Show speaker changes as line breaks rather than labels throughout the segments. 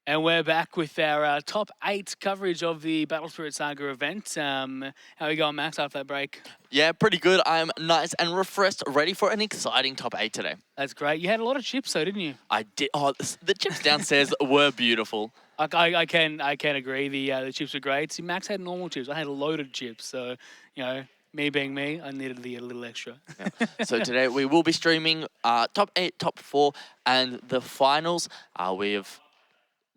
And we're back with our top 8 coverage of the Battle Spirit Saga event. How are you going, Max, after that break?
Yeah, pretty good. I'm nice and refreshed, ready for an exciting top 8 today.
That's great. You had a lot of chips, though, didn't you?
I did. Oh, the chips downstairs were beautiful.
I can agree. The chips were great. See, Max had normal chips. I had loaded chips. So, me being me, I needed a little extra.
Yeah. So today we will be streaming top 8, top 4, and the finals. We've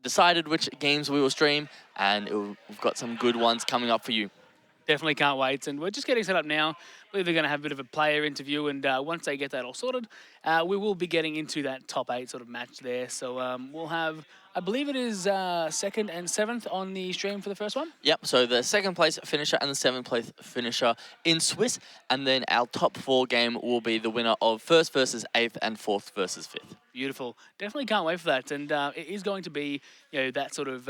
decided which games we will stream, and we've got some good ones coming up for you.
Definitely can't wait. And we're just getting set up now. We're going to have a bit of a player interview. And once they get that all sorted, we will be getting into that top 8 sort of match there. So we'll have, I believe it is 2nd and 7th on the stream for the first one.
Yep, so the 2nd place finisher and the 7th place finisher in Swiss. And then our top 4 game will be the winner of 1st versus 8th and 4th versus 5th.
Beautiful. Definitely can't wait for that. And it is going to be, that sort of,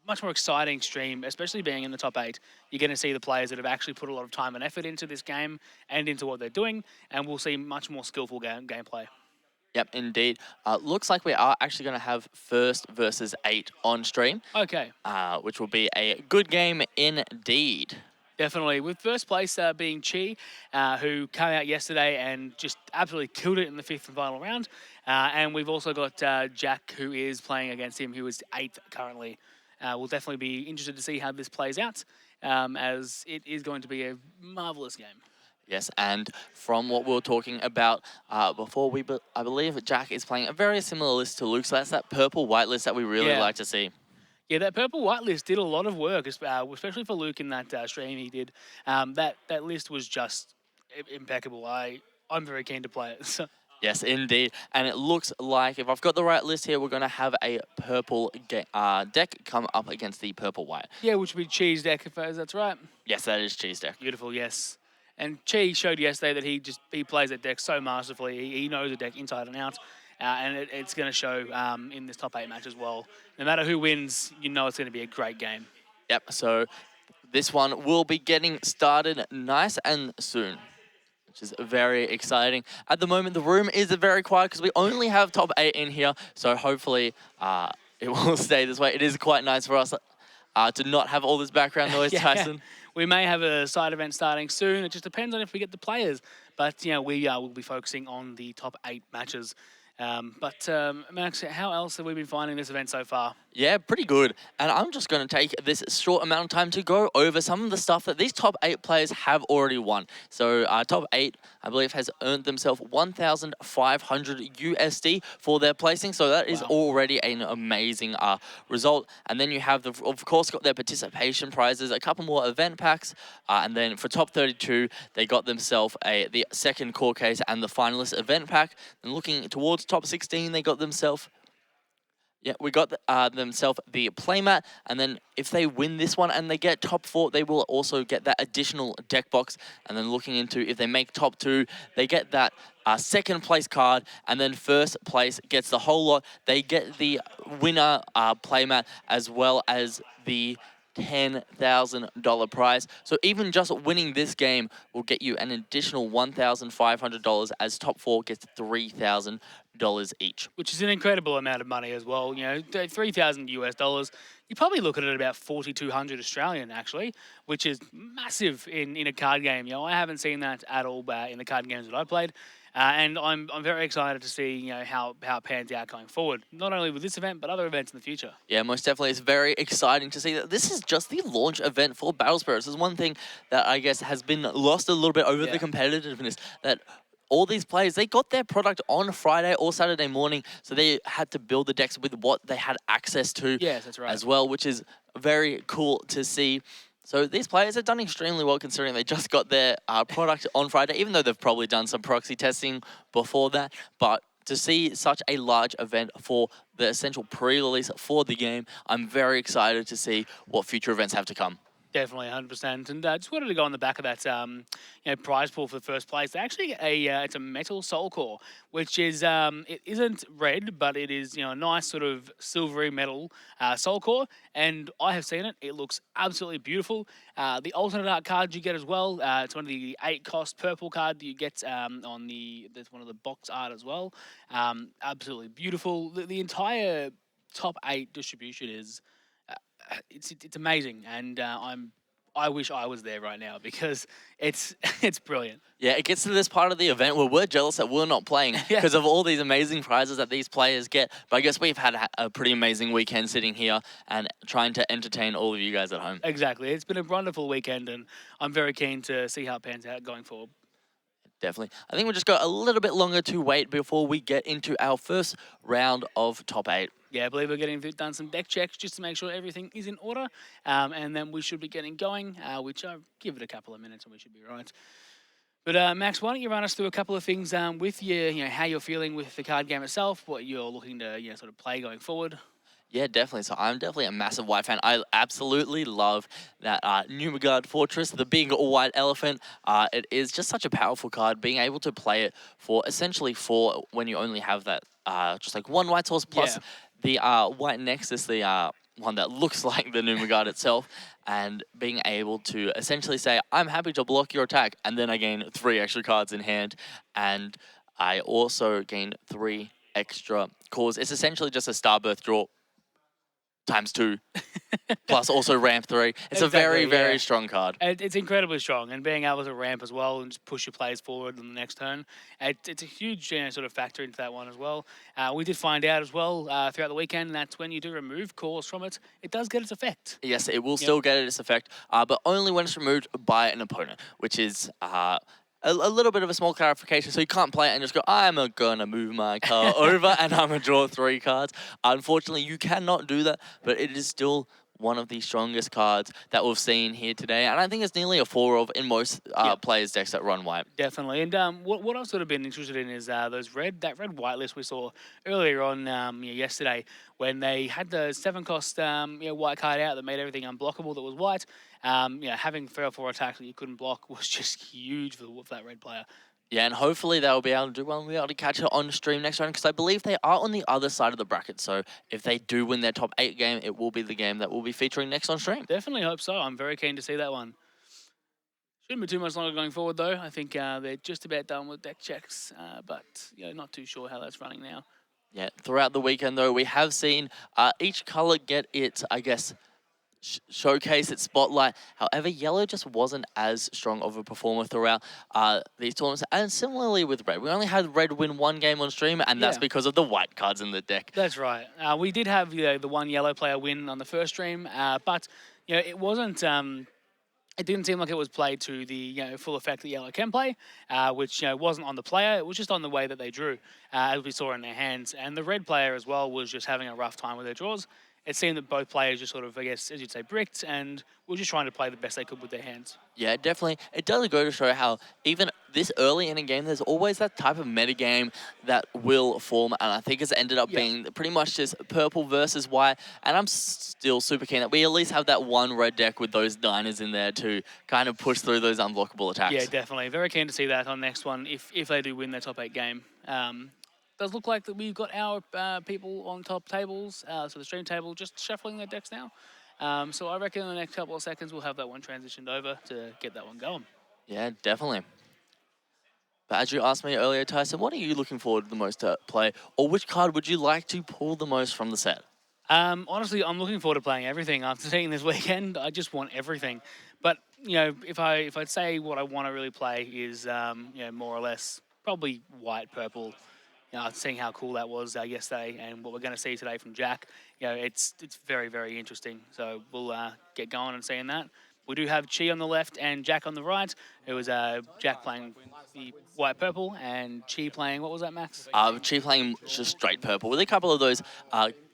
much more exciting stream, especially being in the top 8. You're going to see the players that have actually put a lot of time and effort into this game and into what they're doing, and we'll see much more skillful gameplay.
Yep, indeed. Looks like we are actually going to have 1st versus 8 on stream.
Okay.
Which will be a good game indeed.
Definitely. With first place being Chi, who came out yesterday and just absolutely killed it in the 5th and final round. And we've also got Jack, who is playing against him, who is 8th currently. We'll definitely be interested to see how this plays out, as it is going to be a marvellous game.
Yes, and from what we were talking about before, I believe Jack is playing a very similar list to Luke, so that's that purple-white list that we really like to see.
Yeah, that purple-white list did a lot of work, especially for Luke in that stream he did. That list was just impeccable. I'm very keen to play it. So.
Yes, indeed. And it looks like, if I've got the right list here, we're going to have a purple deck come up against the purple-white.
Yeah, which would be Chi's deck, if that's right.
Yes, that is Chi's deck.
Beautiful, yes. And Chi showed yesterday that he plays that deck so masterfully. He knows the deck inside and out. And it's going to show in this top 8 match as well. No matter who wins, you know it's going to be a great game.
Yep, so this one will be getting started nice and soon, which is very exciting. At the moment, the room is very quiet because we only have top 8 in here, so hopefully it will stay this way. It is quite nice for us to not have all this background noise,
yeah.
Tyson.
We may have a side event starting soon. It just depends on if we get the players. But, we will be focusing on the top 8 matches. But Max, how else have we been finding this event so far?
Yeah, pretty good. And I'm just going to take this short amount of time to go over some of the stuff that these top 8 players have already won. So top 8, I believe, has earned themselves 1,500 USD for their placing. So that is already an amazing result. And then you have, of course, got their participation prizes, a couple more event packs. And then for top 32, they got themselves the 2nd core case and the finalist event pack. And looking towards top 16, they got themselves... Yeah, we got themselves the playmat, and then if they win this one and they get top 4, they will also get that additional deck box. And then looking into if they make top 2, they get that 2nd place card, and then 1st place gets the whole lot. They get the winner playmat as well as the $10,000 prize. So even just winning this game will get you an additional $1,500 as top 4 gets $3,000 each.
Which is an incredible amount of money as well. 3,000 US dollars. You probably look at it about 4,200 Australian actually, which is massive in a card game. I haven't seen that at all in the card games that I played. And I'm very excited to see how it pans out going forward, not only with this event but other events in the future.
Yeah, most definitely. It's very exciting to see that this is just the launch event for Battle Spirits. There's one thing that I guess has been lost a little bit over the competitiveness, that all these players, they got their product on Friday or Saturday morning, so they had to build the decks with what they had access to.
Yes, that's right.
As well, which is very cool to see. So these players have done extremely well considering they just got their product on Friday, even though they've probably done some proxy testing before that. But to see such a large event for the essential pre-release for the game, I'm very excited to see what future events have to come.
Definitely, 100%. And just wanted to go on the back of that, prize pool for the first place. They actually get it's a metal soul core, which is it isn't red, but it is a nice sort of silvery metal soul core. And I have seen it; it looks absolutely beautiful. The alternate art card you get as well. It's one of the 8-cost purple card that you get that's one of the box art as well. Absolutely beautiful. The entire top 8 distribution is it's amazing, and I wish I was there right now because it's it's brilliant.
Yeah, it gets to this part of the event where we're jealous that we're not playing
Yeah,
because of all these amazing prizes that these players get. But I guess we've had a pretty amazing weekend sitting here and trying to entertain all of you guys at home.
exactly. It's been a wonderful weekend, and I'm very keen to see how it pans out going forward.
Definitely. I think we'll just go a little bit longer to wait before we get into our first round of top 8.
Yeah, I believe we're getting done some deck checks just to make sure everything is in order, and then we should be getting going. Which I'll give it a couple of minutes, and we should be right. But Max, why don't you run us through a couple of things with you know, how you're feeling with the card game itself, what you're looking to sort of play going forward.
Yeah, definitely. So I'm definitely a massive white fan. I absolutely love that Numigard Fortress, the big white elephant. It is just such a powerful card. Being able to play it for essentially 4 when you only have that just like 1 white source plus the white Nexus, the one that looks like the Numigard itself, and being able to essentially say, I'm happy to block your attack, and then I gain 3 extra cards in hand, and I also gain 3 extra cores. It's essentially just a Starbirth draw times 2, plus also ramp 3. It's a very, very strong card.
It's incredibly strong, and being able to ramp as well and just push your players forward on the next turn, it's a huge sort of factor into that one as well. We did find out as well throughout the weekend that's when you do remove cores from it, it does get its effect.
Yes, it will still get its effect, but only when it's removed by an opponent, which is a little bit of a small clarification. So you can't play it and just go, I'm going to move my car over and I'm going to draw 3 cards. Unfortunately, you cannot do that, but it is still one of the strongest cards that we've seen here today. And I think it's nearly a 4 of in most players' decks that run white.
Definitely. And what I've sort of been interested in is that red-white list we saw earlier on yesterday when they had the 7-cost white card out that made everything unblockable that was white. Having 3 or 4 attacks that you couldn't block was just huge for that red player.
Yeah, and hopefully they'll be able to do well and we'll be able to catch it on stream next round because I believe they are on the other side of the bracket. So if they do win their top 8 game, it will be the game that we'll be featuring next on stream.
Definitely hope so. I'm very keen to see that one. Shouldn't be too much longer going forward, though. I think they're just about done with deck checks, but not too sure how that's running now.
Yeah, throughout the weekend, though, we have seen each color get its, I guess, showcase its spotlight. However, yellow just wasn't as strong of a performer throughout these tournaments. And similarly with red, we only had red win 1 game on stream, and that's because of the white cards in the deck.
That's right. We did have the 1 yellow player win on the first stream, but it wasn't. It didn't seem like it was played to the full effect that yellow can play, which wasn't on the player. It was just on the way that they drew, as we saw in their hands. And the red player as well was just having a rough time with their draws. It seemed that both players just sort of, I guess, as you'd say, bricked and were just trying to play the best they could with their hands.
Yeah, definitely. It does go to show how even this early in a game, there's always that type of metagame that will form, and I think it's ended up being pretty much just purple versus white, and I'm still super keen that we at least have that 1 red deck with those diners in there to kind of push through those unblockable attacks.
Yeah, definitely. Very keen to see that on next one if they do win their top 8 game. Does look like that we've got our people on top tables, so the stream table, just shuffling their decks now. So I reckon in the next couple of seconds we'll have that one transitioned over to get that one going.
Yeah, definitely. But as you asked me earlier, Tyson, what are you looking forward to the most to play, or which card would you like to pull the most from the set?
Honestly, I'm looking forward to playing everything after seeing this weekend. I just want everything. But if I'd say what I want to really play is more or less probably white, purple. Seeing how cool that was yesterday and what we're going to see today from Jack, it's very, very interesting. So we'll get going and seeing that. We do have Chi on the left and Jack on the right. It was Jack playing the white-purple and Chi playing, what was that, Max?
Chi playing just straight purple with a couple of those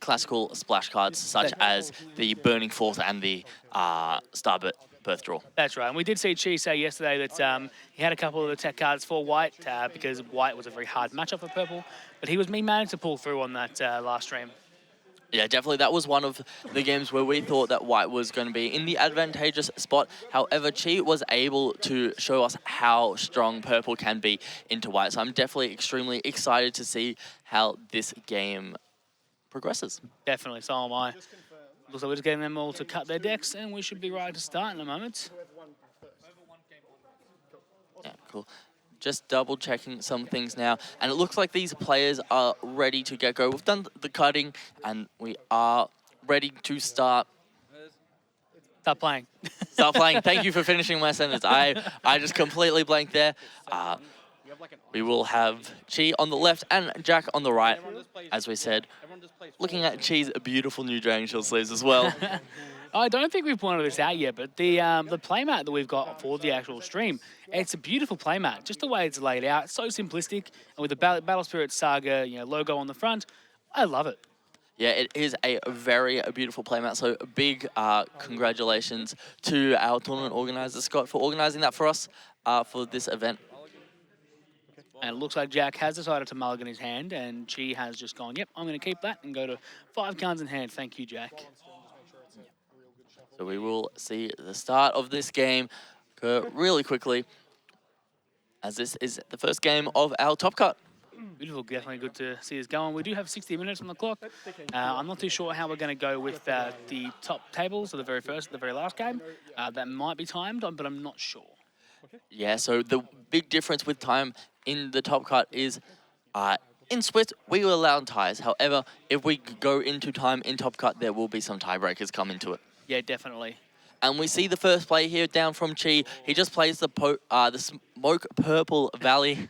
classical splash cards such as the Burning Force and the Starbirth draw.
That's right. And we did see Chi say yesterday that he had a couple of the tech cards for white because white was a very hard matchup for purple. But he managed to pull through on that last stream.
Yeah, definitely. That was one of the games where we thought that white was going to be in the advantageous spot. However, Chi was able to show us how strong purple can be into white. So I'm definitely extremely excited to see how this game progresses.
Definitely, so am I. Looks like we're just getting them all to cut their decks, and we should be ready to start in a moment.
Yeah, cool. just double checking some things now. And it looks like these players are ready to get go. We've done the cutting and we are ready to start.
Stop playing.
Start playing. Thank you for finishing my sentence. I just completely blanked there. We will have Chi on the left and Jack on the right, as we said. Looking at Chi's beautiful new Dragon Shield sleeves as well.
I don't think we've pointed this out yet, but the playmat that we've got for the actual stream, it's a beautiful playmat. Just the way it's laid out, so simplistic, and with the Battle Spirit Saga, logo on the front, I love it.
Yeah, it is a very beautiful playmat. So big congratulations to our tournament organizer, Scott, for organizing that for us for this event.
And it looks like Jack has decided to mulligan his hand, and Chi has just gone, yep, I'm going to keep that and go to 5 cards in hand. Thank you, Jack.
So we will see the start of this game go really quickly, as this is the first game of our top cut.
Beautiful, definitely good to see us going. We do have 60 minutes on the clock. I'm not too sure how we're going to go with the top tables of the very last game. That might be timed, but I'm not sure.
Yeah, so the big difference with time in the top cut is in Swiss, we will allow ties. However, if we go into time in top cut, there will be some tiebreakers come into it.
Yeah, definitely.
And we see the first play here down from Chi. He just plays the Smoke Purple Valley,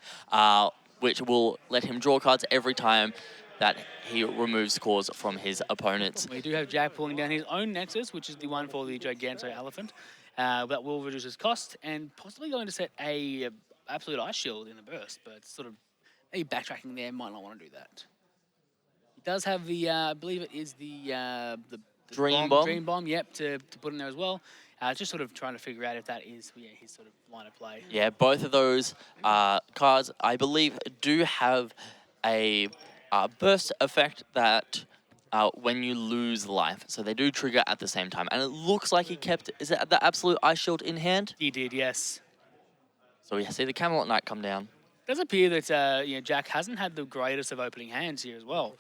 which will let him draw cards every time that he removes cores from his opponents.
We do have Jack pulling down his own Nexus, which is the one for the Giganto Elephant. That will reduce his cost and possibly going to set a Absolute Ice Shield in the burst, but sort of maybe backtracking there, might not want to do that. He does have the, I believe it is the
Dream Bomb?
Dream Bomb, yep, to put in there as well. Just sort of trying to figure out if that is his sort of line of play.
Yeah, both of those cards, I believe, do have a burst effect that when you lose life. So they do trigger at the same time. And it looks like he kept, is it the Absolute Ice Shield in hand?
He did, yes.
So we see the Camelot Knight come down.
It does appear that Jack hasn't had the greatest of opening hands here as well,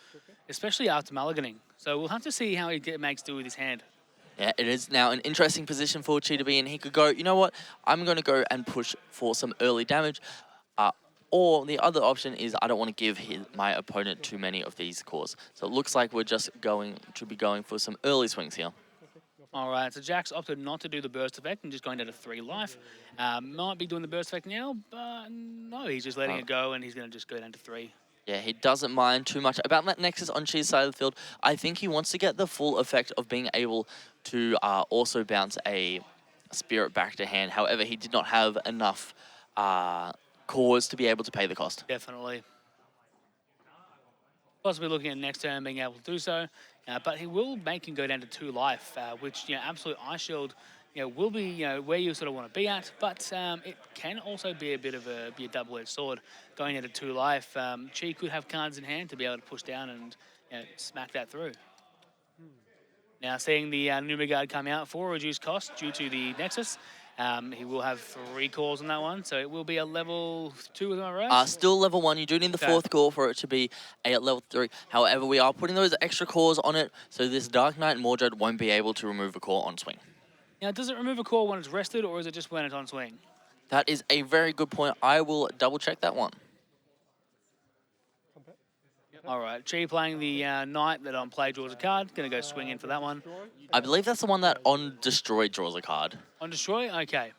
especially after mulliganing. So we'll have to see how he makes do with his hand.
Yeah, it is now an interesting position for Chi to be in. He could go, you know what, I'm going to go and push for some early damage. Or the other option is I don't want to give my opponent too many of these cores. So it looks like we're just going to be going for some early swings here.
All right, so Jack's opted not to do the burst effect and just going down to 3 life. Might be doing the burst effect now, but no, he's just letting it go and he's going to just go down to 3.
Yeah, he doesn't mind too much about that Nexus on Chi's side of the field. I think he wants to get the full effect of being able to also bounce a Spirit back to hand. However, he did not have enough cores to be able to pay the cost.
Definitely. Possibly looking at next turn being able to do so, but he will make him go down to 2 life, which Absolute Ice Shield will be where you sort of want to be at, but it can also be a bit of a double-edged sword. Going into 2 life, Chi could have cards in hand to be able to push down and smack that through. Now seeing the Numigard come out for reduced cost due to the Nexus, he will have 3 cores on that one, so it will be a level 2, am I right?
Still level 1. You do need the 4th core for it to be a level 3. However, we are putting those extra cores on it, so this Dark Knight Mordred won't be able to remove a core on swing.
Now, does it remove a core when it's rested, or is it just when it's on swing?
That is a very good point. I will double check that one.
All right, Chi playing the Knight that on play draws a card. Going to go swing in for that one.
I believe that's the one that on Destroy draws a card.
On Destroy? Okay.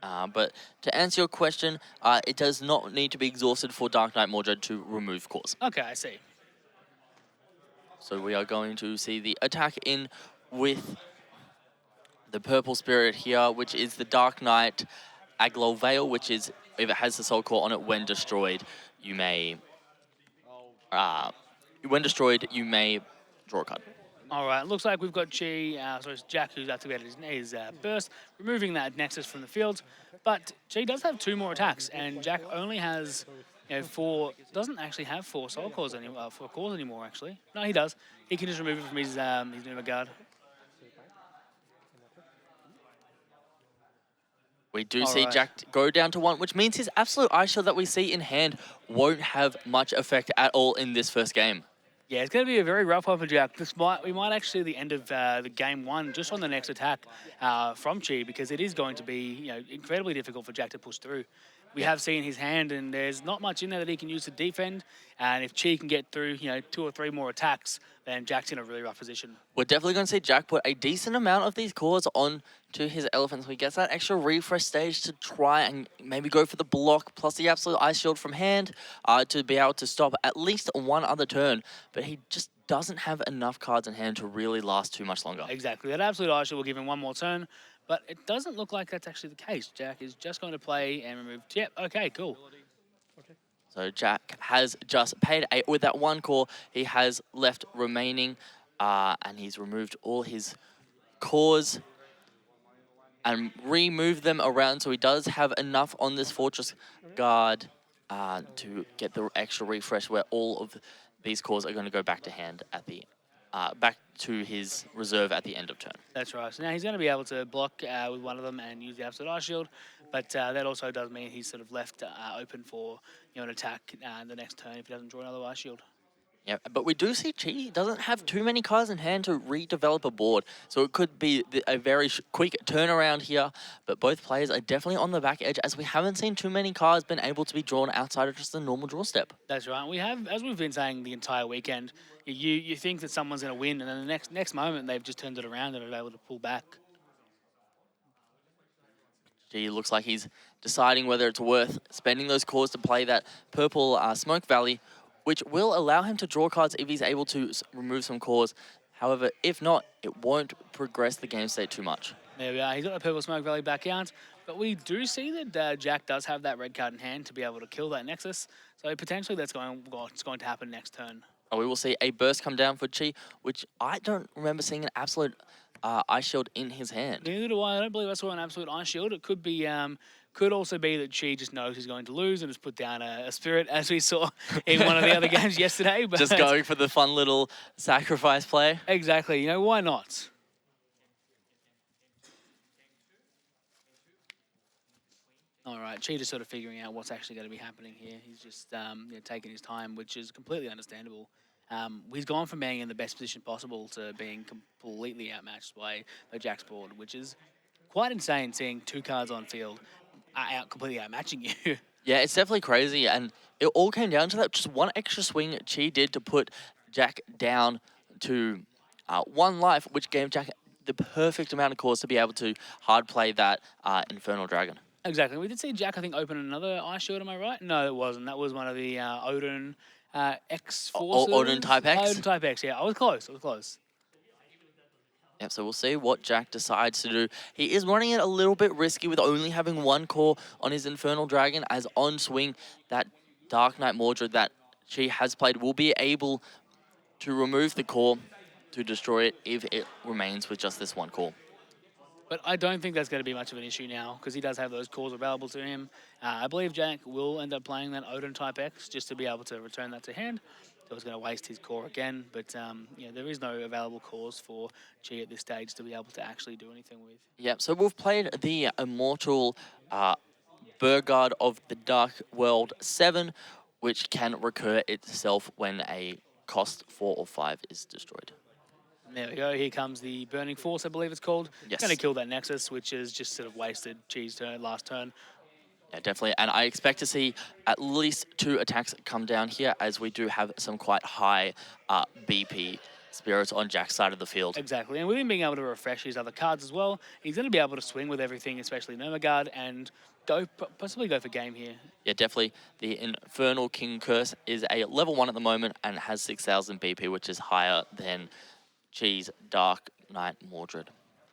But to answer your question, it does not need to be exhausted for Dark Knight Mordred to remove cores.
Okay, I see.
So we are going to see the attack in with the Purple Spirit here, which is the Dark Knight Aglo Veil, which is, if it has the Soul Core on it, when destroyed, you may... when destroyed, you may draw a card.
All right, looks like we've got Chi, so it's Jack who's activated his burst, removing that Nexus from the field. But Chi does have 2 more attacks, and Jack only has 4, doesn't actually have 4 soul cores anymore, 4 cores anymore, actually. No, he does. He can just remove it from his Numigard.
We do see Jack go down to 1, which means his Absolute Ice Shield that we see in hand won't have much effect at all in this first game.
Yeah, it's going to be a very rough one for Jack. We might actually see the end of the game 1 just on the next attack from Chi, because it is going to be incredibly difficult for Jack to push through. We
Yeah.
have seen his hand, and there's not much in there that he can use to defend. And if Chi can get through, 2 or 3 more attacks, then Jack's in a really rough position.
We're definitely going to see Jack put a decent amount of these cores on to his elephants. So he gets that extra refresh stage to try and maybe go for the block, plus the absolute ice shield from hand to be able to stop at least one other turn. But he just doesn't have enough cards in hand to really last too much longer.
Exactly. That absolute ice shield will give him one more turn, but it doesn't look like that's actually the case. Jack is just going to play and remove. Yep. Okay. Cool.
So Jack has just paid 8 with that one core. He has left remaining, and he's removed all his cores and remove them around, so he does have enough on this Fortress Guard to get the extra refresh where all of these cores are going to go back to hand at the back to his reserve at the end of turn.
That's right. So now he's going to be able to block with one of them and use the absolute ice shield, but that also does mean he's sort of left open for an attack the next turn if he doesn't draw another ice shield.
Yeah, but we do see Chi doesn't have too many cards in hand to redevelop a board, so it could be a very quick turnaround here, but both players are definitely on the back edge as we haven't seen too many cards been able to be drawn outside of just the normal draw step.
That's right. We have, as we've been saying the entire weekend, you think that someone's going to win, and then the next moment they've just turned it around and are able to pull back.
Chi looks like he's deciding whether it's worth spending those cores to play that purple Smoke Valley, which will allow him to draw cards if he's able to remove some cores. However, if not, it won't progress the game state too much.
There we are. He's got the purple Smoke Valley back out, but we do see that Jack does have that red card in hand to be able to kill that Nexus, so potentially it's going to happen next turn.
We will see a burst come down for Chi, which I don't remember seeing an absolute ice shield in his hand.
Neither do I. I don't believe I saw an absolute ice shield. It could be, could also be that Chi just knows he's going to lose and has put down a spirit, as we saw in one of the other games yesterday. But
Just going for the fun little sacrifice play.
Exactly. Why not? All right, Chi just sort of figuring out what's actually going to be happening here. He's just taking his time, which is completely understandable. He's gone from being in the best position possible to being completely outmatched by Jack's board, which is quite insane, seeing 2 cards on field completely outmatching you.
Yeah, it's definitely crazy, and it all came down to that just one extra swing Chi did to put Jack down to 1 life, which gave Jack the perfect amount of cores to be able to hard play that Infernal Dragon.
Exactly. We did see Jack, I think, open another ice shield, am I right? No, it wasn't. That was one of the Odin X forces.
Odin Type X?
Odin Type X, yeah. I was close.
Yep, so we'll see what Jack decides to do. He is running it a little bit risky with only having 1 core on his Infernal Dragon, as on swing, that Dark Knight Mordred that she has played will be able to remove the core to destroy it if it remains with just this 1 core.
But I don't think that's going to be much of an issue now, because he does have those cores available to him. I believe Jack will end up playing that Odin Type X just to be able to return that to hand. So he's going to waste his core again, but there is no available cores for Chi at this stage to be able to actually do anything with.
Yep, so we've played the Immortal Burgard of the Dark World 7, which can recur itself when a cost 4 or 5 is destroyed.
There we go. Here comes the Burning Force, I believe it's called.
Yes.
Going to kill that Nexus, which is just sort of wasted Chi's turn, last turn.
Yeah, definitely. And I expect to see at least 2 attacks come down here, as we do have some quite high BP spirits on Jack's side of the field.
Exactly. And with him being able to refresh his other cards as well, he's going to be able to swing with everything, especially Nermagard, and possibly go for game here.
Yeah, definitely. The Infernal King Curse is a level 1 at the moment and has 6,000 BP, which is higher than Chi's Dark Knight Mordred.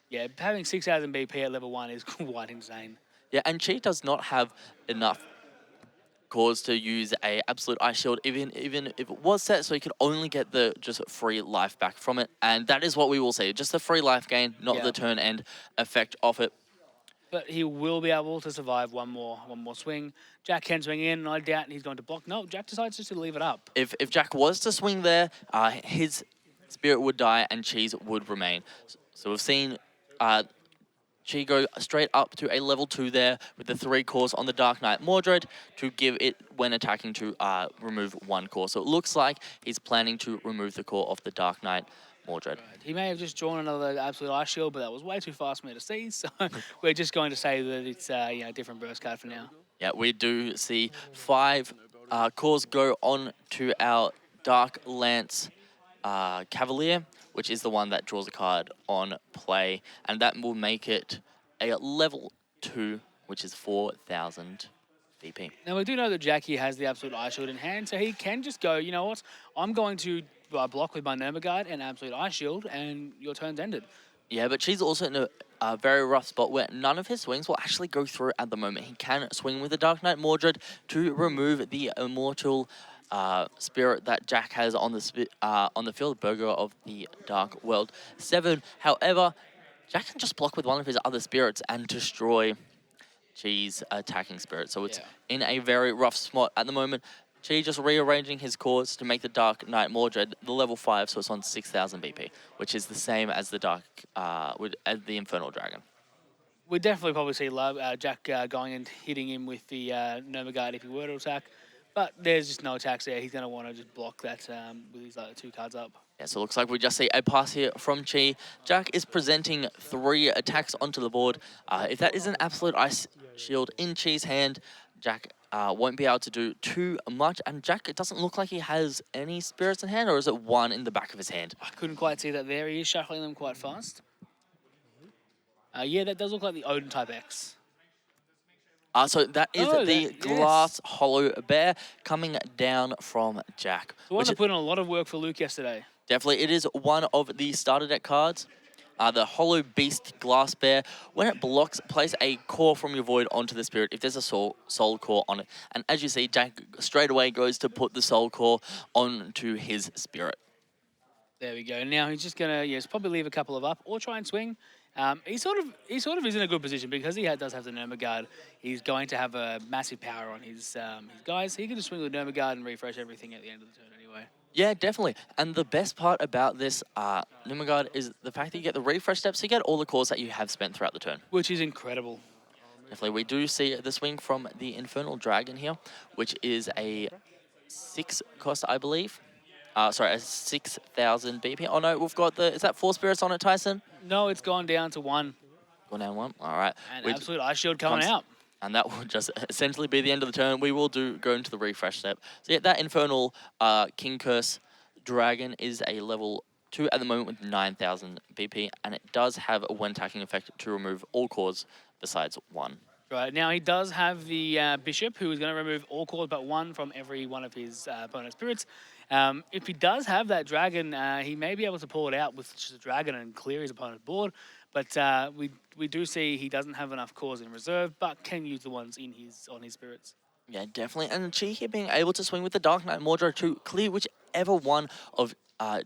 Yeah, having 6,000 BP at level 1 is quite insane.
Yeah, and Chi does not have enough cores to use a absolute ice shield, even if it was set, so he could only get the just free life back from it. And that is what we will see, just the free life gain, not the turn end effect of it.
But he will be able to survive one more swing. Jack can swing in, and I doubt he's going to block. No, Jack decides just to leave it up.
If Jack was to swing there, his spirit would die and Chi's would remain. So we've seen Chi go straight up to a level 2 there with the 3 cores on the Dark Knight Mordred to give it, when attacking, to remove 1 core. So it looks like he's planning to remove the core of the Dark Knight Mordred.
Right. He may have just drawn another absolute ice shield, but that was way too fast for me to see. So we're just going to say that it's a different burst card for now.
Yeah, we do see 5 cores go on to our Dark Lance Cavalier, which is the one that draws a card on play, and that will make it a level 2, which is 4,000 VP.
Now, we do know that Jackie has the Absolute Ice Shield in hand, so he can just go, you know what, I'm going to block with my Nerma Guard and Absolute Ice Shield, and your turn's ended.
Yeah, but she's also in a very rough spot where none of his swings will actually go through at the moment. He can swing with the Dark Knight Mordred to remove the immortal spirit that Jack has on the field, Burger of the Dark World 7. However, Jack can just block with one of his other spirits and destroy Chi's attacking spirit. So it's
Yeah.
in a very rough spot at the moment. Chi just rearranging his cores to make the Dark Knight Mordred the level 5, so it's on 6,000 BP, which is the same as the as the Infernal Dragon.
We'd definitely probably see Jack going and hitting him with the Nerma Guard if he were to attack, but there's just no attacks there. He's going to want to just block that with his 2 cards up.
Yeah, so it looks like we just see a pass here from Chi. Jack is presenting 3 attacks onto the board. If that is an Absolute Ice Shield in Chi's hand, Jack won't be able to do too much. And Jack, it doesn't look like he has any spirits in hand, or is it 1 in the back of his hand?
I couldn't quite see that there. He is shuffling them quite fast. Yeah, that does look like the Odin type X.
So that is the glass hollow bear coming down from Jack.
The one that put in a lot of work for Luke yesterday.
Definitely, it is one of the starter deck cards. The Hollow Beast Glass Bear. When it blocks, place a core from your void onto the spirit if there's a soul core on it. And as you see, Jack straight away goes to put the soul core onto his spirit.
There we go. Now he's just gonna probably leave a couple of up or try and swing. He sort of is in a good position because he does have the Nerma Guard. He's going to have a massive power on his guys. He can just swing with the Nerma Guard and refresh everything at the end of the turn anyway.
Yeah, definitely. And the best part about this Nerma Guard is the fact that you get the refresh steps. You get all the cores that you have spent throughout the turn.
Which is incredible.
Definitely. We do see the swing from the Infernal Dragon here, which is a 6 cost, I believe. Sorry, a 6,000 BP. Oh no, we've got is that 4 spirits on it, Tyson?
No, it's gone down to 1.
Gone down 1, all right.
And Absolute Ice Shield coming out.
And that will just essentially be the end of the turn. We will go into the refresh step. So yeah, that Infernal King Curse Dragon is a level 2 at the moment with 9,000 BP, and it does have a when attacking effect to remove all cores besides 1.
Right, now he does have the Bishop, who is going to remove all cores but 1 from every one of his opponent's spirits. If he does have that dragon, he may be able to pull it out with just a dragon and clear his opponent's board. But we do see he doesn't have enough cores in reserve, but can use the ones on his spirits.
Yeah, definitely. And Chi here being able to swing with the Dark Knight Mordred to clear whichever one of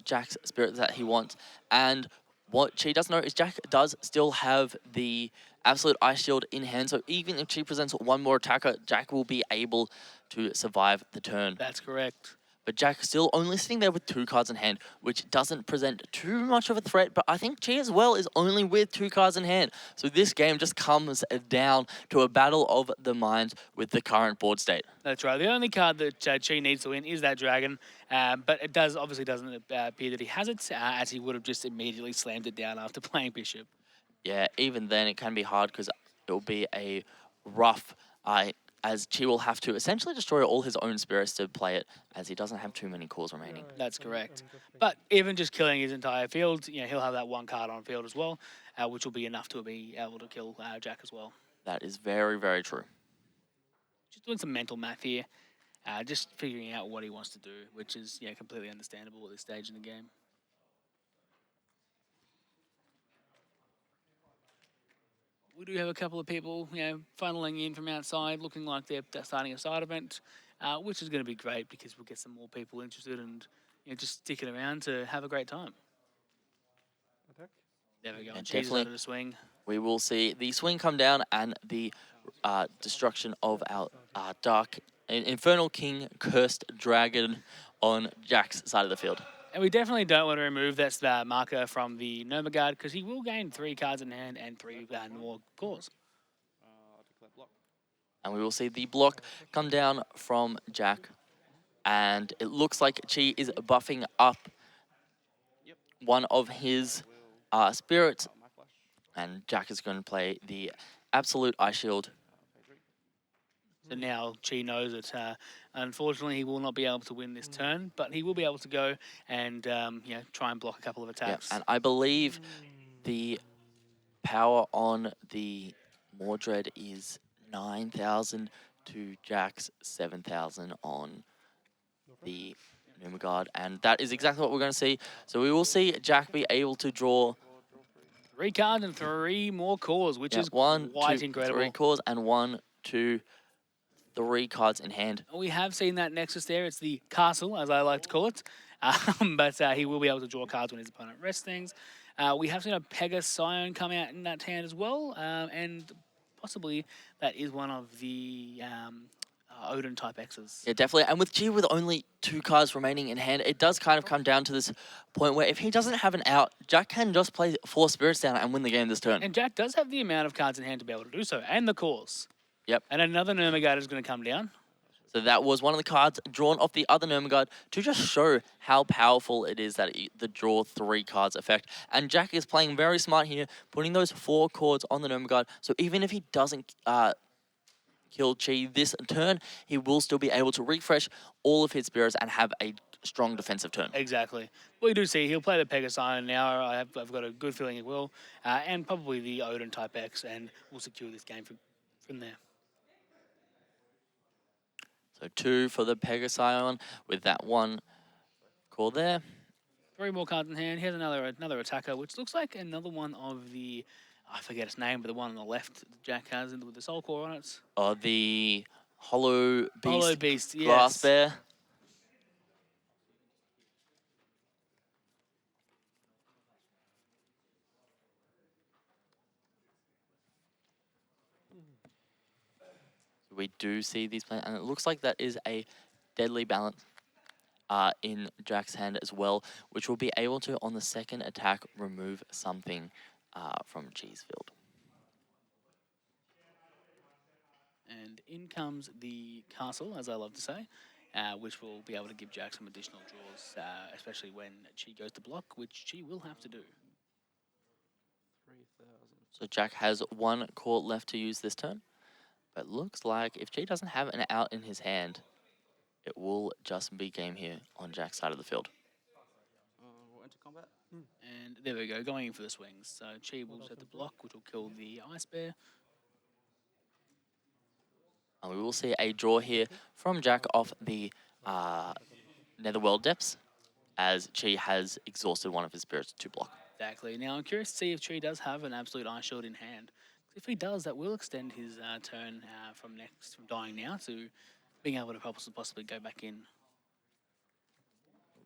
Jack's spirits that he wants. And what Chi does know is Jack does still have the Absolute Ice Shield in hand, so even if Chi presents 1 more attacker, Jack will be able to survive the turn.
That's correct.
But Jack still only sitting there with 2 cards in hand, which doesn't present too much of a threat. But I think Chi as well is only with 2 cards in hand. So this game just comes down to a battle of the minds with the current board state.
That's right. The only card that Chi needs to win is that dragon. But it obviously doesn't appear that he has it, as he would have just immediately slammed it down after playing Bishop.
Yeah, even then it can be hard because it will be a rough... as Chi will have to essentially destroy all his own spirits to play it, as he doesn't have too many cores remaining.
That's correct. But even just killing his entire field, he'll have that 1 card on field as well, which will be enough to be able to kill Jack as well.
That is very, very true.
Just doing some mental math here, just figuring out what he wants to do, which is completely understandable at this stage in the game. We do have a couple of people, funneling in from outside, looking like they're starting a side event, which is going to be great because we'll get some more people interested and just sticking around to have a great time. There we go.
And
Jesus
definitely
over the swing.
We will see the swing come down and the destruction of our Dark Infernal King Cursed Dragon on Jack's side of the field.
And we definitely don't want to remove that marker from the Nerma Guard because he will gain 3 cards in hand and 3 more cores.
And we will see the block come down from Jack. And it looks like Chi is buffing up one of his spirits. And Jack is going to play the Absolute Ice Shield.
So now Chi knows that unfortunately he will not be able to win this turn, but he will be able to go and try and block a couple of
Yeah,
attacks.
and I believe the power on the Mordred is 9,000 to Jack's 7,000 on the Numagard, and that is exactly what we're going to see. So we will see Jack be able to draw
3 cards and 3 more cores, which is
one,
quite
two,
incredible.
3 cores, and 1, 2, 3 cards in hand.
We have seen that Nexus there. It's the castle, as I like to call it. But he will be able to draw cards when his opponent rests things. We have seen a Pegasion come out in that hand as well. And possibly that is one of the Odin type X's.
Yeah, definitely. And with G with only 2 cards remaining in hand, it does kind of come down to this point where if he doesn't have an out, Jack can just play 4 Spirits down and win the game this turn.
And Jack does have the amount of cards in hand to be able to do so, and the cores.
Yep.
And another Nurmagard is going to come down.
So that was one of the cards drawn off the other Nurmagard to just show how powerful it is that the draw 3 cards effect. And Jack is playing very smart here, putting those 4 cards on the Nurmagard. So even if he doesn't kill Chi this turn, he will still be able to refresh all of his spirits and have a strong defensive turn.
Exactly. Well, you do see he'll play the Pegasion now. I've got a good feeling he will. And probably the Odin type X, and we'll secure this game from there.
So 2 for the Pegasion with that 1 call there.
3 more cards in hand. Here's another attacker, which looks like another one of the, I forget its name, but the one on the left that Jack has with the Soul Core on it.
The Hollow Beast,
Hollow Beast, yes.
Glass Bear. We do see these playing, and it looks like that is a deadly balance in Jack's hand as well, which will be able to, on the second attack, remove something from G's field.
And in comes the castle, as I love to say, which will be able to give Jack some additional draws, especially when Chi goes to block, which Chi will have to do.
So Jack has 1 court left to use this turn, but looks like if G doesn't have an out in his hand, it will just be game here on Jack's side of the field.
We'll enter combat.
And there we go, going in for the swings. So Chi will set the block, which will kill the Ice Bear.
And we will see a draw here from Jack off the Netherworld Depths, as Chi has exhausted one of his spirits to block.
Exactly. Now I'm curious to see if Chi does have an absolute Ice Shield in hand. If he does, that will extend his turn from dying now to being able to possibly go back in.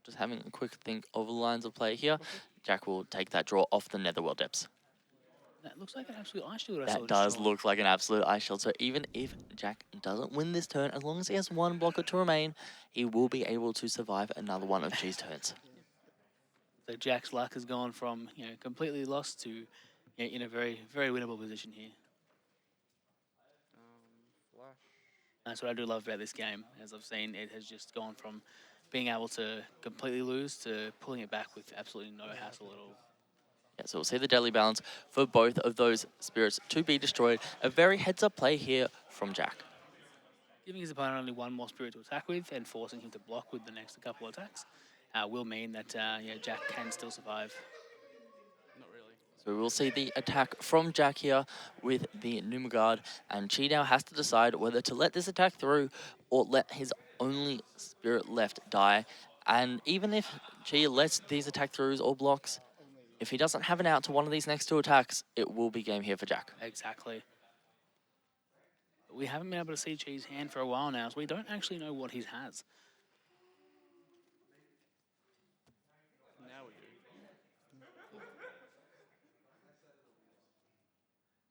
Just having a quick think of lines of play here. Jack will take that draw off the Netherworld Depths.
That looks like an absolute Ice Shield.
That does look like an absolute Ice Shield. So even if Jack doesn't win this turn, as long as he has 1 blocker to remain, he will be able to survive another one of G's turns.
So Jack's luck has gone from completely lost to in a very, very winnable position here.
Flash.
That's what I do love about this game. As I've seen, it has just gone from being able to completely lose to pulling it back with absolutely no hassle at all.
Yeah, so we'll see the deadly balance for both of those spirits to be destroyed. A very heads-up play here from Jack.
Giving his opponent only 1 more spirit to attack with and forcing him to block with the next couple of attacks will mean that Jack can still survive.
Not really.
So we'll see the attack from Jack here with the Numagard, and Chi now has to decide whether to let this attack through or let his only spirit left die. And even if Chi lets these attack throughs or blocks, if he doesn't have an out to one of these next 2 attacks, it will be game here for Jack.
Exactly. But we haven't been able to see Chi's hand for a while now, so we don't actually know what he has.
Now we do.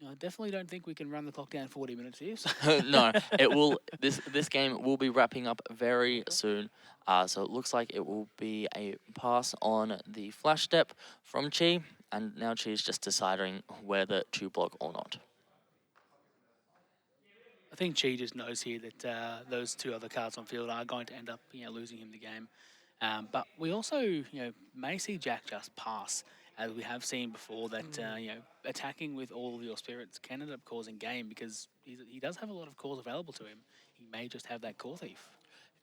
I definitely don't think we can run the clock down 40 minutes here. So.
No, it will. This game will be wrapping up very soon. So it looks like it will be a pass on the flash step from Chi, and now Chi is just deciding whether to block or not.
I think Chi just knows here that those 2 other cards on field are going to end up losing him the game. But we also may see Jack just pass as we have seen before, that attacking with all of your spirits can end up causing game because he does have a lot of cores available to him. He may just have that core thief.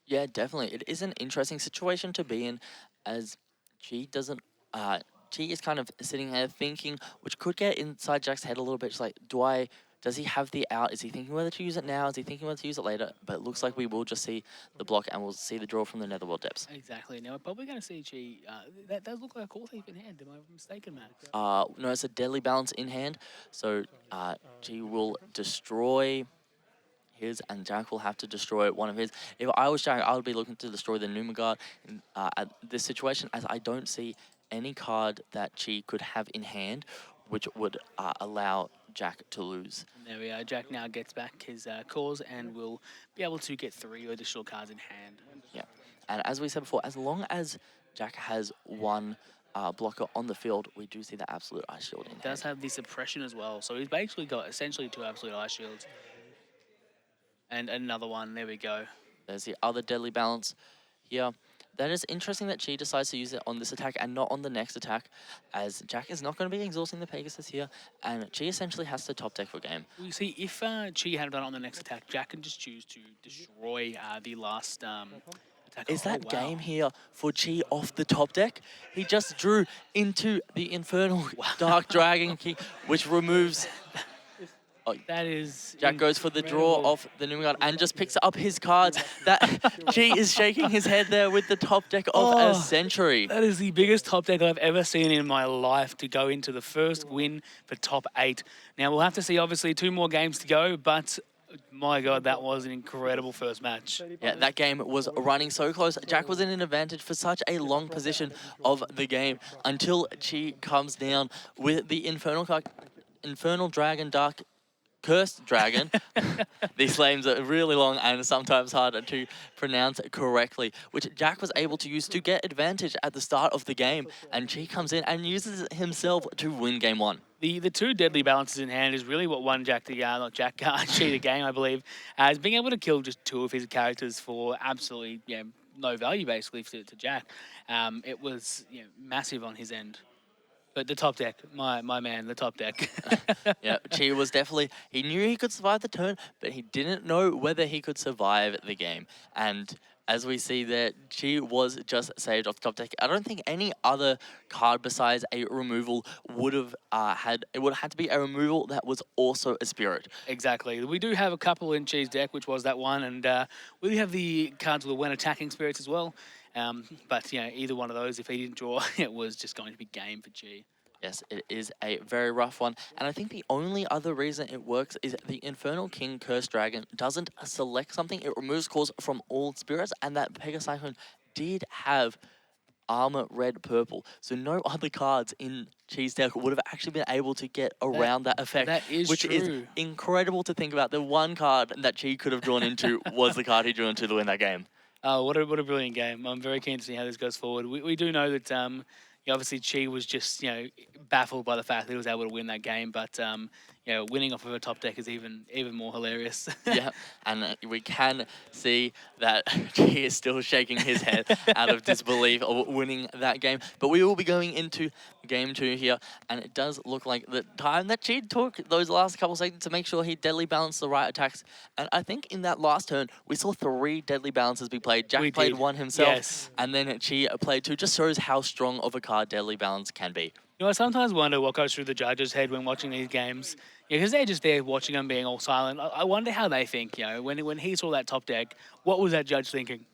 Yeah, definitely. It is an interesting situation to be in, as G doesn't. G is kind of sitting there thinking, which could get inside Jack's head a little bit. Just like, do I? Does he have the out? Is he thinking whether to use it now? Is he thinking whether to use it later? But it looks like we will just see the block and we'll see the draw from the Netherworld depths.
Exactly. Now we're probably going to see Chi. That does look like a core thief in hand. Am I mistaken, Matt?
No, it's a deadly balance in hand, so G will destroy his, and Jack will have to destroy one of his. If I was Jack, I would be looking to destroy the Numagard at this situation, as I don't see any card that Chi could have in hand, which would allow Jack to lose.
And there we are. Jack now gets back his cores and will be able to get 3 additional cards in hand.
Yeah, and as we said before, as long as Jack has one blocker on the field, we do see the Absolute Ice Shield in
He does
hand.
have the suppression as well, so he's basically got essentially 2 absolute ice shields. And another one. There we go.
There's the other deadly balance here. That is interesting that Chi decides to use it on this attack and not on the next attack, as Jack is not going to be exhausting the Pegasus here, and Chi essentially has to top deck for game.
We see if Chi had done it on the next attack, Jack can just choose to destroy the last attack.
Is that
wow.
game here for Chi off the top deck? He just drew into the Infernal Dark Dragon Key, which removes...
That is...
Jack goes for the draw off the Numagard and just picks up his cards. That Chi is shaking his head there with the top deck of a century.
That is the biggest top deck I've ever seen in my life to go into the first win for top 8. Now, we'll have to see, obviously, 2 more games to go, but... My God, that was an incredible first match.
Yeah, that game was running so close. Jack was in an advantage for such a long position of the game until Chi comes down with the Infernal Dragon Dark Cursed Dragon. These names are really long and sometimes harder to pronounce correctly, which Jack was able to use to get advantage at the start of the game, and Chi comes in and uses it himself to win game 1.
The 2 deadly balances in hand is really what won Jack the Chi the game, I believe, as being able to kill just 2 of his characters for absolutely no value basically to Jack. It was massive on his end. But the top deck, my man, the top deck.
Yeah, Chi was definitely, he knew he could survive the turn, but he didn't know whether he could survive the game. And as we see there, Chi was just saved off top deck. I don't think any other card besides a removal would have it would have had to be a removal that was also a spirit.
Exactly. We do have a couple in Chi's deck, which was that one, and we have the cards with when attacking spirits as well. But either one of those, if he didn't draw, it was just going to be game for Chi.
Yes, it is a very rough one. And I think the only other reason it works is the Infernal King Cursed Dragon doesn't select something. It removes cores from all spirits, and that Pegacyclone did have armor red purple. So no other cards in Chi's deck would have actually been able to get around that effect.
That is
which
true.
Is incredible to think about. The one card that Chi could have drawn into was the card he drew into to win that game.
Oh, what a brilliant game. I'm very keen to see how this goes forward. We do know that obviously Chi was just baffled by the fact that he was able to win that game, but winning off of a top deck is even more hilarious.
Yeah, and we can see that he is still shaking his head out of disbelief of winning that game. But we will be going into game 2 here, and it does look like the time that Chi took those last couple seconds to make sure he deadly balanced the right attacks. And I think in that last turn, we saw 3 deadly balances be played. Jack played 1 himself,
yes.
And then Chi played 2. Just shows how strong of a card deadly balance can be.
I sometimes wonder what goes through the judge's head when watching these games. Because they're just there watching them being all silent. I wonder how they think, when he saw that top deck, what was that judge thinking?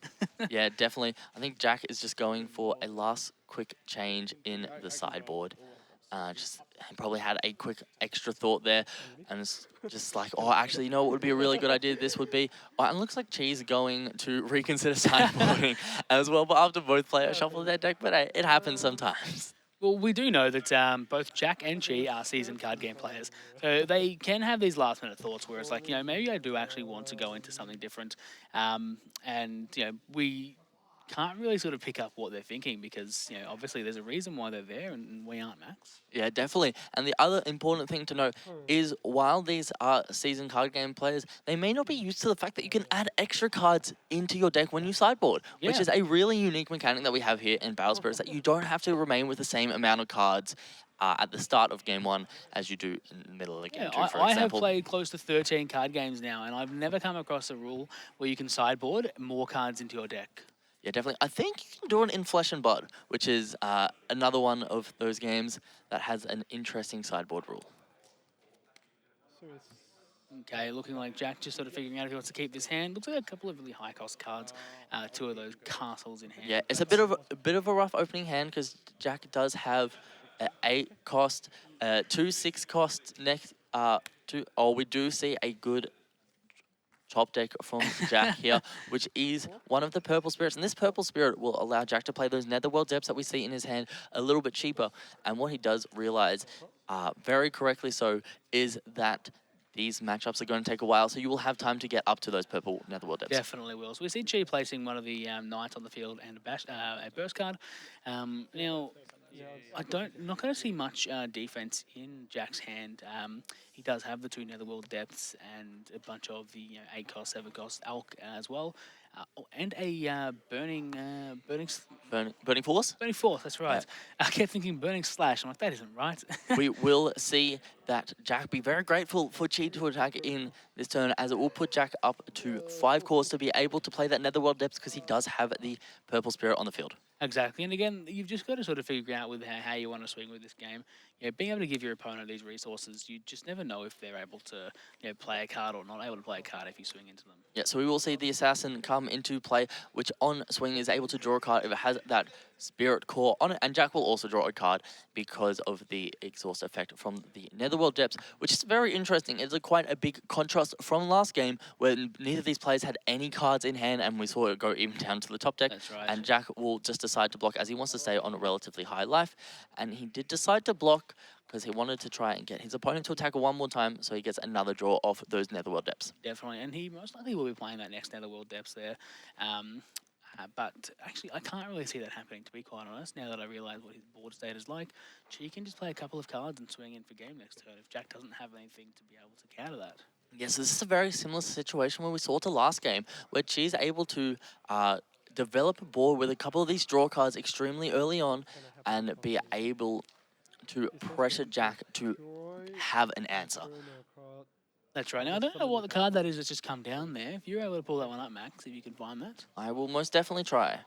Yeah, definitely. I think Jack is just going for a last quick change in the sideboard. Just probably had a quick extra thought there, and it's just like, oh, actually, what would be a really good idea? This would be, and it looks like Chi's going to reconsider sideboarding as well. But after both players shuffle their deck, but hey, it happens sometimes.
Well, we do know that both Jack and Chi are seasoned card game players. So they can have these last-minute thoughts where it's like, maybe I do actually want to go into something different. And, we can't really sort of pick up what they're thinking because obviously there's a reason why they're there and we aren't, Max.
Yeah, definitely. And the other important thing to know is while these are season card game players, they may not be used to the fact that you can add extra cards into your deck when you sideboard, which
Yeah.
is a really unique mechanic that we have here in Battle Spirits, that you don't have to remain with the same amount of cards at the start of game one as you do in the middle of the game
Yeah,
two, for
I have
example.
played close to 13 card games now, and I've never come across a rule where you can sideboard more cards into your deck.
Yeah, definitely. I think you can do it in Flesh and Blood, which is another one of those games that has an interesting sideboard rule.
Okay, looking like Jack just sort of figuring out if he wants to keep this hand. Looks like a couple of really high cost cards, two of those castles in hand.
Yeah, it's a bit of a rough opening hand because Jack does have an 8 cost, 2 6 cost next. We do see a good top deck from Jack here, which is one of the purple spirits. And this purple spirit will allow Jack to play those Netherworld depths that we see in his hand a little bit cheaper. And what he does realize, very correctly so, is that these matchups are going to take a while, so you will have time to get up to those purple Netherworld depths.
Definitely will. So we see Chi placing one of the knights on the field and a burst card. Now, not going to see much defense in Jack's hand. He does have the 2 Netherworld depths and a bunch of the 8 cost, 7 cost Alk as well, and a
Burning Force?
burning force. That's right. I kept thinking burning slash. I'm like, that isn't right.
We will see that Jack be very grateful for Chi to attack in this turn, as it will put Jack up to 5 cores to be able to play that Netherworld depths because he does have the purple spirit on the field.
Exactly, and again, you've just got to sort of figure out with how you want to swing with this game. Being able to give your opponent these resources, you just never know if they're able to, play a card or not able to play a card if you swing into them.
Yeah, so we will see the Assassin come into play, which on swing is able to draw a card if it has that Spirit Core on it, and Jack will also draw a card because of the exhaust effect from the Netherworld Depths, which is very interesting. It's quite a big contrast from last game, where neither of these players had any cards in hand, and we saw it go even down to the top deck.
That's right.
And Jack will just decide to block as he wants to stay on a relatively high life, and he did decide to block because he wanted to try and get his opponent to attack one more time, so he gets another draw off those Netherworld Depths.
Definitely, and he most likely will be playing that next Netherworld Depths there. But actually, I can't really see that happening, to be quite honest, now that I realise what his board state is like. He can just play a couple of cards and swing in for game next turn if Jack doesn't have anything to be able to counter that.
Yes, this is a very similar situation where we saw to last game, where Chi's able to develop a board with a couple of these draw cards extremely early on and be able to pressure Jack to have an answer.
That's right. Now, I don't know what the card that is that's just come down there. If you're able to pull that one up, Max, if you can find that.
I will most definitely try.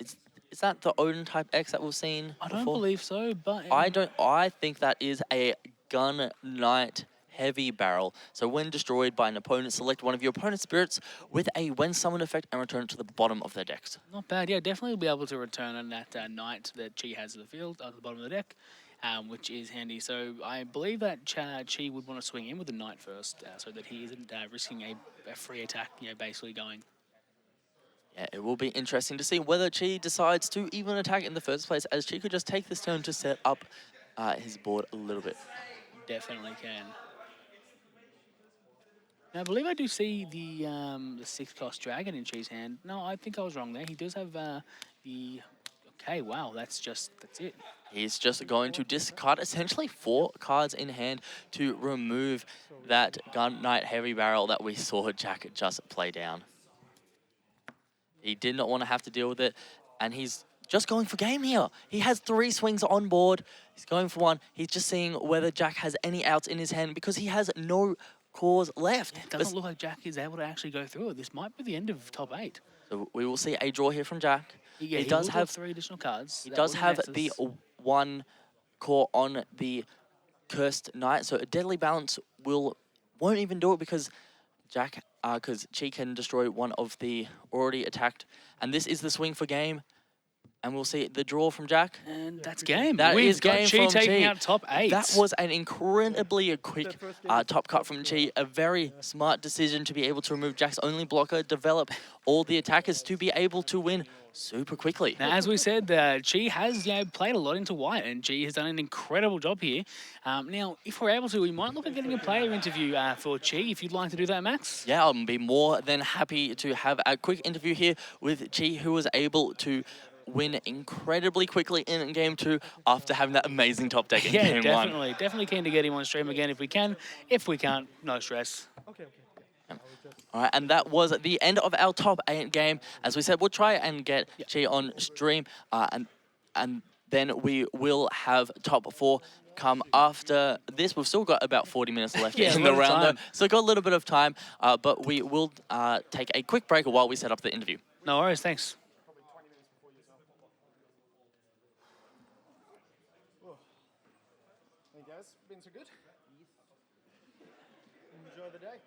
Is that the Odin type X that we've seen
I don't
before?
believe so, but...
I think that is a Gun Knight heavy barrel. So when destroyed by an opponent, select one of your opponent's spirits with a when summoned effect and return it to the bottom of their decks.
Not bad. Yeah, definitely be able to return on that knight that Chi has in the field at the bottom of the deck. Which is handy. So I believe that Chi would want to swing in with the knight first, so that he isn't risking a free attack, basically going.
Yeah, it will be interesting to see whether Chi decides to even attack in the first place, as Chi could just take this turn to set up his board a little bit.
Definitely can. Now, I believe I do see the 6-cost dragon in Chi's hand. No, I think I was wrong there. He does have the... Okay, wow, that's it.
He's just going to discard essentially 4 cards in hand to remove that Gun Knight heavy barrel that we saw Jack just play down. He did not want to have to deal with it, and he's just going for game here. He has 3 swings on board. He's going for 1. He's just seeing whether Jack has any outs in his hand because he has no cores left.
Yeah, it doesn't look like Jack is able to actually go through it. This might be the end of top 8.
So we will see a draw here from Jack.
Yeah, he does have 3 additional cards.
He does have the 1 core on the Cursed Knight, so a Deadly Balance won't even do it because Chi can destroy one of the already attacked, and this is the swing for game. And we'll see the draw from Jack.
And that's game.
That
We've
is
got
game
Chi
from
taking
Chi.
out top 8.
That was an incredibly quick top cut from Chi. A very smart decision to be able to remove Jack's only blocker, develop all the attackers to be able to win super quickly.
Now, as we said, Chi has played a lot into white, and Chi has done an incredible job here. Now, if we're able to, we might look at getting a player interview for Chi, if you'd like to do that, Max.
Yeah, I'll be more than happy to have a quick interview here with Chi, who was able to win incredibly quickly in Game 2 after having that amazing top deck in
Yeah,
Game 1.
definitely. Definitely keen to get him on stream again if we can. If we can't, no stress.
All right, and that was the end of our top 8 game. As we said, we'll try and get Chi on stream, and then we will have top 4 come after this. We've still got about 40 minutes left
Yeah,
in
a
the
lot of
round,
time.
though, so got a little bit of time, but we will take a quick break while we set up the interview.
No worries, thanks.
Hey guys, been so good? Enjoy the day.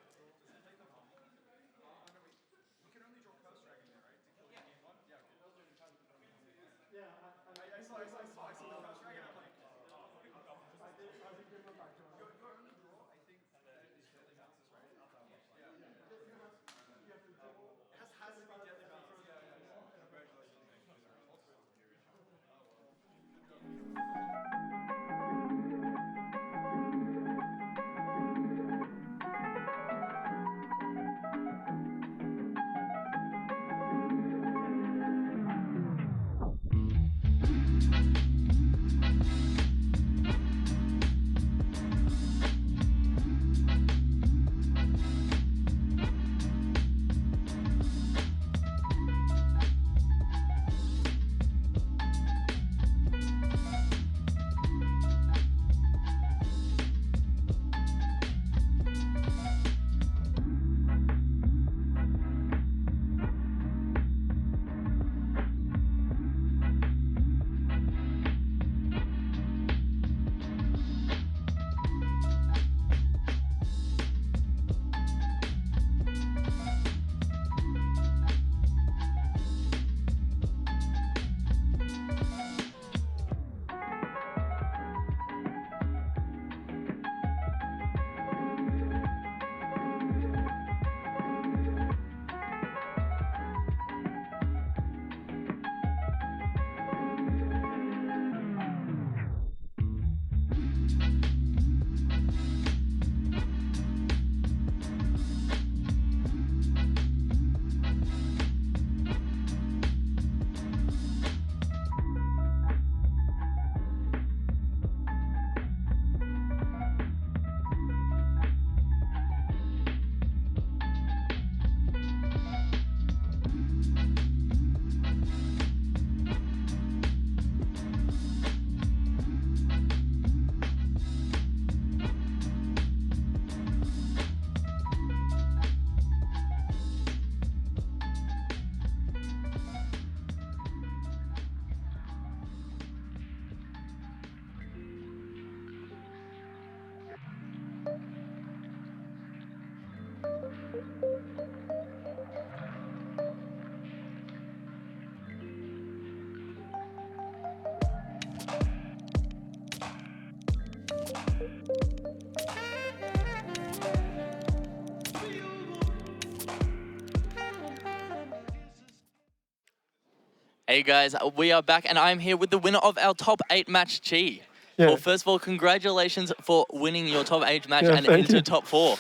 Hey guys, we are back and I'm here with the winner of our top 8 match, Chi.
Yeah.
Well, first of all, congratulations for winning your top 8 match
Yeah,
and
thank
into
you.
top 4.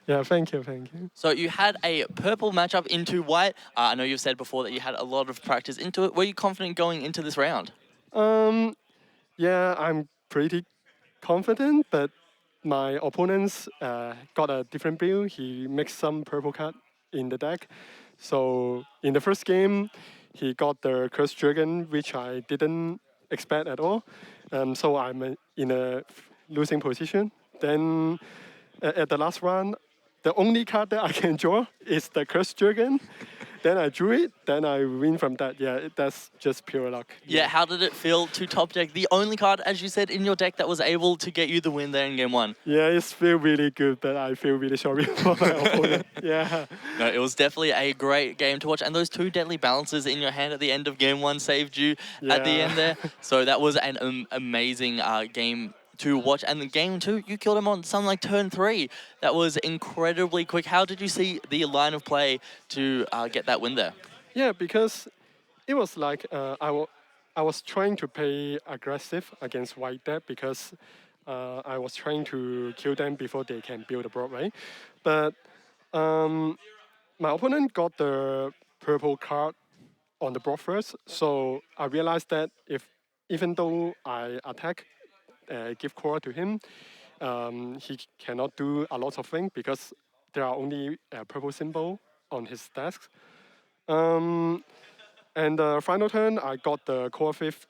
Yeah, thank you, thank you.
So you had a purple matchup into white. I know you've said before that you had a lot of practice into it. Were you confident going into this round?
Yeah, I'm pretty confident, but my opponents got a different build. He mixed some purple card in the deck. So in the first game, he got the Cursed Dragon, which I didn't expect at all. So I'm in a losing position. Then at the last round, the only card that I can draw is the Cursed Dragon. then I drew it, then I win from that. Yeah, that's just pure luck.
Yeah, how did it feel to top deck the only card, as you said, in your deck that was able to get you the win there in game one?
Yeah, it feel really good, but I feel really sorry for my opponent. Yeah.
No, it was definitely a great game to watch, and those two deadly balances in your hand at the end of game one saved you at the
Yeah.
end there. So that was an amazing game to watch. And the game two, you killed him on something like turn 3. That was incredibly quick. How did you see the line of play to get that win there?
Yeah, because it was like I was trying to play aggressive against white deck because I was trying to kill them before they can build a Broadway. But um, my opponent got the purple card on the board first, so I realized that if even though I attack, give core to him, he cannot do a lot of things because there are only a purple symbol on his desk. Um, and the final turn, I got the core fifth,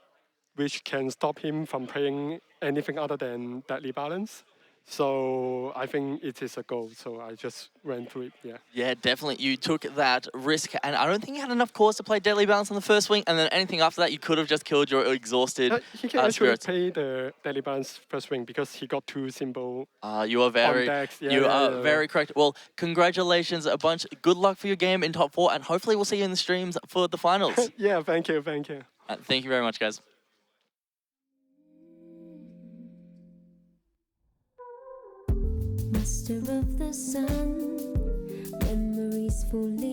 which can stop him from playing anything other than deadly balance. So I think it is a goal. So I just ran through it. Yeah.
Yeah, definitely. You took that risk, and I don't think you had enough cores to play Deadly Balance on the first swing, and then anything after that, you could have just killed your exhausted
He can actually
spirits.
play the deadly balance first ring because he got 2 symbol.
You are very,
decks. Yeah,
you
yeah,
are
yeah.
very correct. Well, congratulations a bunch. Good luck for your game in top 4, and hopefully we'll see you in the streams for the finals.
Yeah, thank you, thank you.
Thank you very much, guys.
Master of the sun, memories fully